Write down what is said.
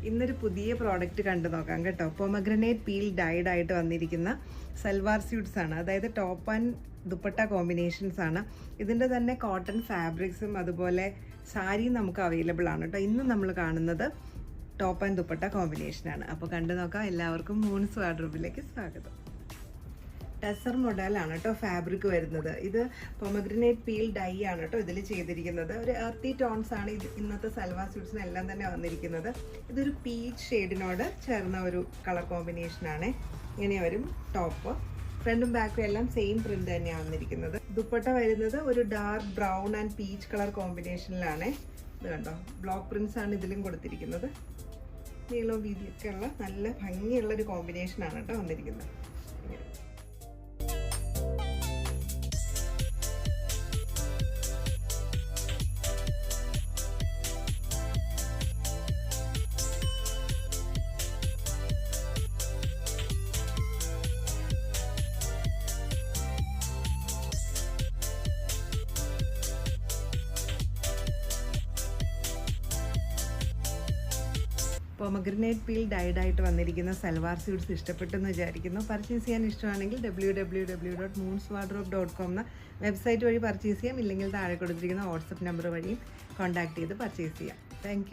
ഇന്നൊരു പുതിയ പ്രോഡക്റ്റ് കണ്ടു നോക്കാം കേട്ടോ. പൊമഗ്രനേറ്റ് പീൽ ഡൈഡ് ആയിട്ട് വന്നിരിക്കുന്ന സൽവാർ സ്യൂട്ട്സ് ആണ്. അതായത് ടോപ്പ് ആൻഡ് ദുപ്പട്ട കോമ്പിനേഷൻസ് ആണ്. ഇതിൻ്റെ തന്നെ കോട്ടൺ ഫാബ്രിക്സും അതുപോലെ സാരിയും നമുക്ക് അവൈലബിൾ ആണ് കേട്ടോ. ഇന്ന് നമ്മൾ കാണുന്നത് ടോപ്പ് ആൻഡ് ദുപ്പട്ട കോമ്പിനേഷനാണ്. അപ്പോൾ കണ്ടു നോക്കാം. എല്ലാവർക്കും മൂൺസ് വാർഡ്രോബിലേക്ക് സ്വാഗതം. ടെസർ മോഡലാണ് കേട്ടോ ഫാബ്രിക് വരുന്നത്. ഇത് പൊമഗ്രനേറ്റ് പീൽ ഡൈ ആണ് കേട്ടോ ഇതിൽ ചെയ്തിരിക്കുന്നത്. ഒരു എർത്തി ടോൺസ് ആണ് ഇത് ഇന്നത്തെ സൽവാർ സ്യൂട്ട്സിനെല്ലാം തന്നെ വന്നിരിക്കുന്നത്. ഇതൊരു പീച്ച് ഷെയ്ഡിനോട് ചേർന്ന ഒരു കളർ കോമ്പിനേഷനാണ്. ഇങ്ങനെ വരും ടോപ്പ്. ഫ്രണ്ടും ബാക്കും എല്ലാം സെയിം പ്രിന്റ് തന്നെയാണ് വന്നിരിക്കുന്നത്. ദുപ്പട്ട വരുന്നത് ഒരു dark brown and peach colour കോമ്പിനേഷനിലാണ്. ഇത് കണ്ടോ, ബ്ലോക്ക് പ്രിന്റ്സ് ആണ് ഇതിലും കൊടുത്തിരിക്കുന്നത്. നീളവും വീതിയൊക്കെ ഉള്ള നല്ല ഭംഗിയുള്ള ഒരു കോമ്പിനേഷനാണ് കേട്ടോ വന്നിരിക്കുന്നത്. പൊമഗ്രനേറ്റ് പീൽ ഡൈഡ് ആയിട്ട് വന്നിരിക്കുന്ന സൽവാർ സ്യൂട്ട്സ് ഇഷ്ടപ്പെട്ടെന്ന് വിചാരിക്കുന്നു. പർച്ചേസ് ചെയ്യാൻ ഇഷ്ടമാണെങ്കിൽ www.moonswardrobe.com എന്ന വെബ്സൈറ്റ് വഴി പർച്ചേസ് ചെയ്യാം. ഇല്ലെങ്കിൽ താഴെ കൊടുത്തിരിക്കുന്ന വാട്സപ്പ് നമ്പർ വഴിയും കോൺടാക്ട് ചെയ്ത് പർച്ചേസ് ചെയ്യാം. താങ്ക്